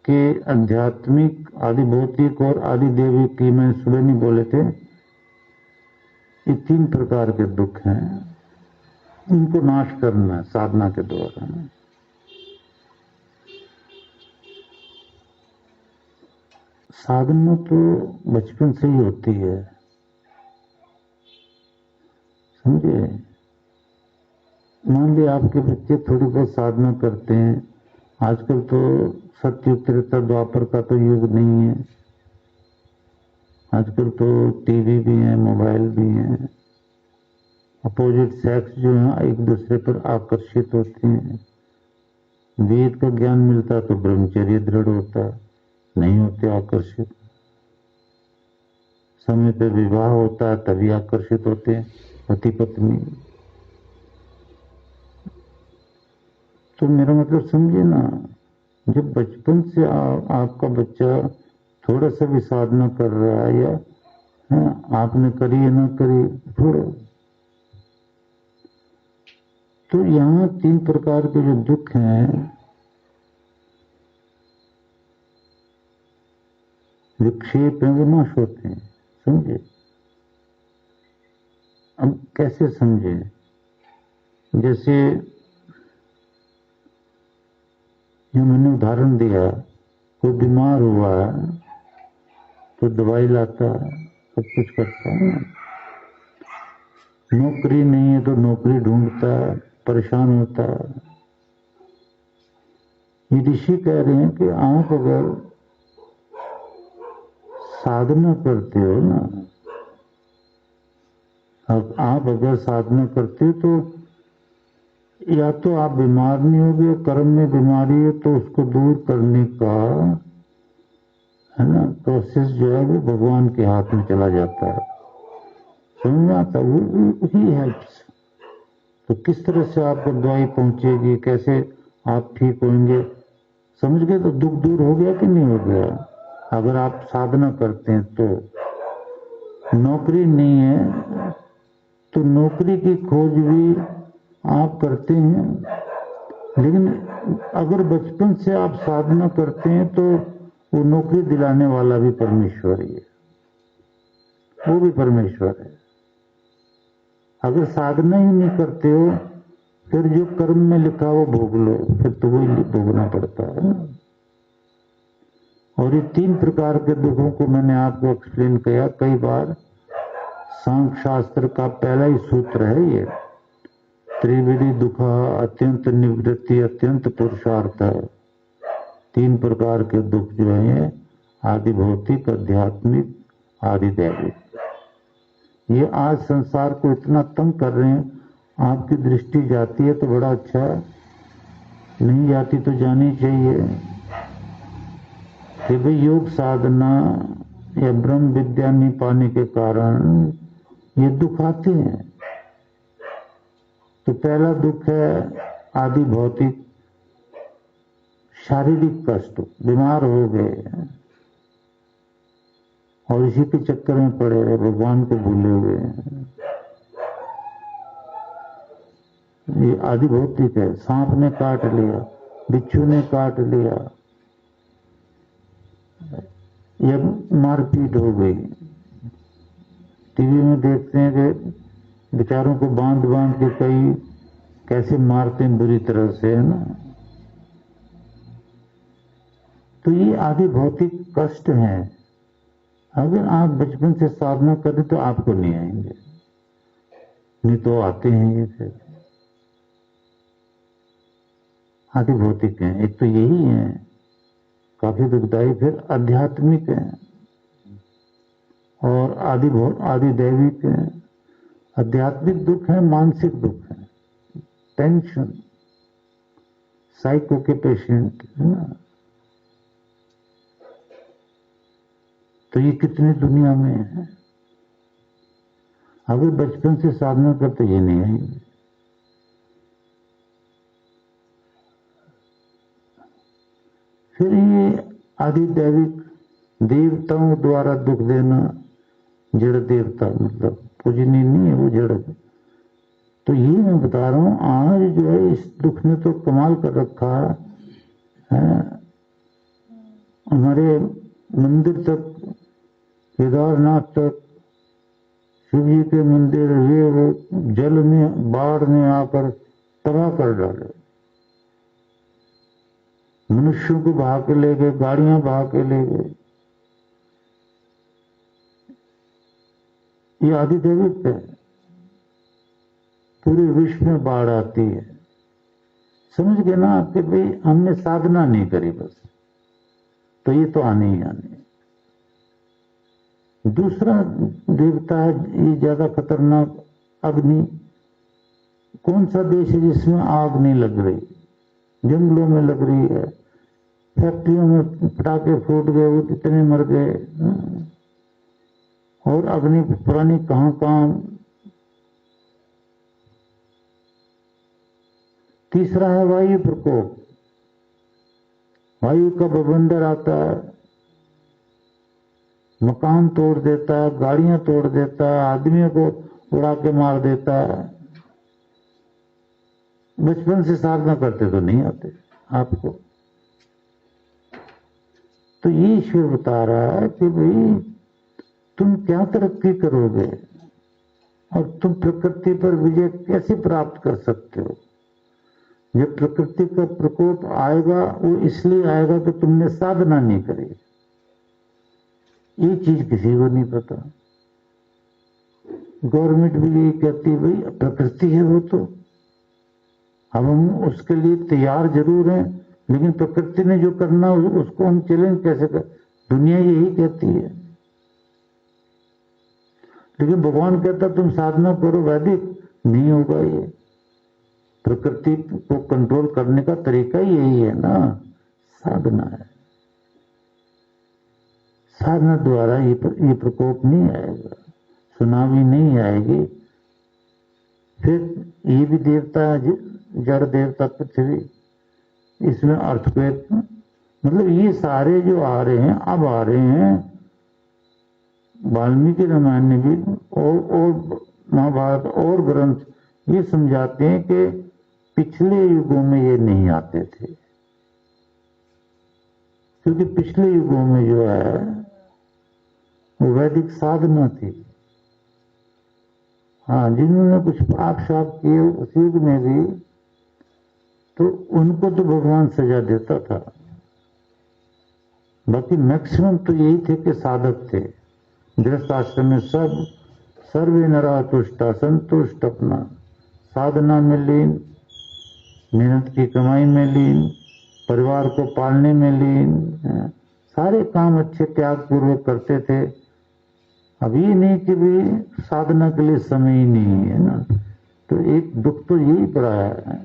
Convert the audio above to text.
कि आध्यात्मिक, आदि भौतिक और आदि दैविक की मैंने सुबह नहीं बोले थे, ये 3 प्रकार के दुख हैं, इनको नाश करना है साधना के द्वारा। साधना तो बचपन से ही होती है, समझे। मान लीजिए आपके बच्चे थोड़ी बहुत साधना करते हैं, आजकल तो सतयुग त्रेता द्वापर का तो युग नहीं है, आजकल तो टीवी भी है, मोबाइल भी है, अपोजिट सेक्स जो है एक दूसरे पर आकर्षित होते हैं, वेद का ज्ञान मिलता तो ब्रह्मचर्य दृढ़ होता, नहीं होते आकर्षित, समय पे विवाह होता है तभी आकर्षित होते हैं पति पत्नी। तो मेरा मतलब समझे ना, जब बचपन से आपका बच्चा थोड़ा सा भी साधना कर रहा है, या आपने करी या ना करी थोड़ा, तो यहाँ 3 प्रकार के जो दुख हैं विक्षेप हैं, वो नाश होते हैं, समझे। अब कैसे समझे, जैसे ये मैंने उदाहरण दिया, कोई बीमार हुआ है तो दवाई लाता है, सब कुछ करता है, नौकरी नहीं है तो नौकरी ढूंढता है, परेशान होता है। ये ऋषि कह रहे हैं कि आप अगर साधना करते हो ना, अब आप अगर साधना करते हो तो या तो आप बीमार नहीं होगे, कर्म में बीमारी है तो उसको दूर करने का, है ना, प्रोसेस जो है वो भगवान के हाथ में चला जाता है, समझ में आता, वो ही हेल्प्स। तो किस तरह से आपको दवाई पहुंचेगी, कैसे आप ठीक होंगे, समझ गए। तो दुख दूर हो गया कि नहीं हो गया, अगर आप साधना करते हैं तो। नौकरी नहीं है तो नौकरी की खोज भी आप करते हैं, लेकिन अगर बचपन से आप साधना करते हैं तो वो नौकरी दिलाने वाला भी परमेश्वर ही है, वो भी परमेश्वर है। अगर साधना ही नहीं करते हो फिर जो कर्म में लिखा वो भोग लो, फिर तो वही भोगना पड़ता है ना। और ये 3 प्रकार के दुखों को मैंने आपको एक्सप्लेन किया कई बार। सांख्य शास्त्र का पहला ही सूत्र है ये, त्रिविधि दुखा अत्यंत निवृत्ति अत्यंत पुरुषार्थ है। 3 प्रकार के दुख जो है, आदि भौतिक, आध्यात्मिक, आदि दैविक, ये आज संसार को इतना तंग कर रहे हैं। आपकी दृष्टि जाती है तो बड़ा अच्छा, नहीं जाती तो जानी चाहिए कि भाई योग साधना या ब्रह्म विद्या नहीं पाने के कारण ये दुख आते हैं। तो पहला दुख है आदि भौतिक, शारीरिक कष्ट, बीमार हो गए और इसी के चक्कर में पड़े रहे, भगवान को भूले हुए। ये आदि भौतिक है, सांप ने काट लिया, बिच्छू ने काट लिया, या मारपीट हो गई। टीवी में देखते हैं कि बेचारों को बांध बांध के कई कैसे मारते हैं बुरी तरह से, है ना। तो ये आदि भौतिक कष्ट हैं। अगर आप बचपन से साधना करें तो आपको नहीं आएंगे, नहीं तो आते हैं ये फिर आदि भौतिक हैं। एक तो यही है काफी दुखदायी, फिर आध्यात्मिक है और आदि दैविक है। आध्यात्मिक दुख है, मानसिक दुख है, टेंशन, साइको के पेशेंट, है ना। तो ये कितनी दुनिया में है। अगर बचपन से साधना करते ये नहीं आएंगे। फिर ये आदि दैविक, देवताओं द्वारा दुख देना, जड़ देवता मतलब पूजनीय नहीं है, वो जड़। तो ये मैं बता रहा हूं, आज जो है इस दुख ने तो कमाल कर रखा है। हमारे मंदिर तक, केदारनाथ तक, शिव जी के मंदिर ये वो जल में, बाढ़ ने आकर तबाह कर डाले। मनुष्यों को बहा के ले गए, गाड़ियां बहा के ले गए। ये आदिदैविक है। पूरे विश्व में बाढ़ आती है। समझ गए ना कि भाई हमने साधना नहीं करी बस, तो ये तो आने ही आने। दूसरा देवता है ये ज्यादा खतरनाक, अग्नि। कौन सा देश है जिसमें आग नहीं लग रही? जंगलों में लग रही है, फैक्ट्रियों में पटाखे फूट गए, वो कितने मर गए। और अग्नि पुरानी कहां कहां। तीसरा है वायु प्रकोप। वायु का बवंडर आता है, मकान तोड़ देता है, गाड़ियां तोड़ देता है, आदमियों को उड़ा के मार देता है। बचपन से साधना करते तो नहीं आते आपको। तो ये ईश्वर बता रहा है कि भाई तुम क्या तरक्की करोगे और तुम प्रकृति पर विजय कैसे प्राप्त कर सकते हो। जब प्रकृति का प्रकोप आएगा वो इसलिए आएगा कि तुमने साधना नहीं करी। ये चीज किसी को नहीं पता। गवर्नमेंट भी यही कहती है भाई प्रकृति है वो तो, अब हम उसके लिए तैयार जरूर हैं, लेकिन प्रकृति ने जो करना उसको हम चैलेंज कैसे कर। दुनिया यही कहती है, लेकिन भगवान कहता तुम साधना करो, वैदिक नहीं होगा। ये प्रकृति को कंट्रोल करने का तरीका यही है ना, साधना है। साधना द्वारा ये प्रकोप नहीं आएगा, सुनामी नहीं आएगी। फिर ये भी देवता है, जड़ देवता पृथ्वी, इसमें अर्थक्वेक, मतलब ये सारे जो आ रहे हैं अब आ रहे हैं। वाल्मीकि रामायण में भी और महाभारत और ग्रंथ ये समझाते हैं कि पिछले युगों में ये नहीं आते थे, क्योंकि पिछले युगों में जो है वो वैदिक साधना थी। हाँ, जिन्होंने कुछ पाप शाप किए उस युग में भी, तो उनको तो भगवान सजा देता था। बाकी मैक्सिमम तो यही थे कि साधक थे। गृहस्थाश्रम में सब सर्वे नरा तुष्टा, संतुष्ट, अपना साधना में लीन, मेहनत की कमाई में लीन, परिवार को पालने में लीन, सारे काम अच्छे त्याग पूर्वक करते थे। अब ये नहीं कि भी साधना के लिए समय ही नहीं है ना। तो एक दुख तो यही पड़ा है।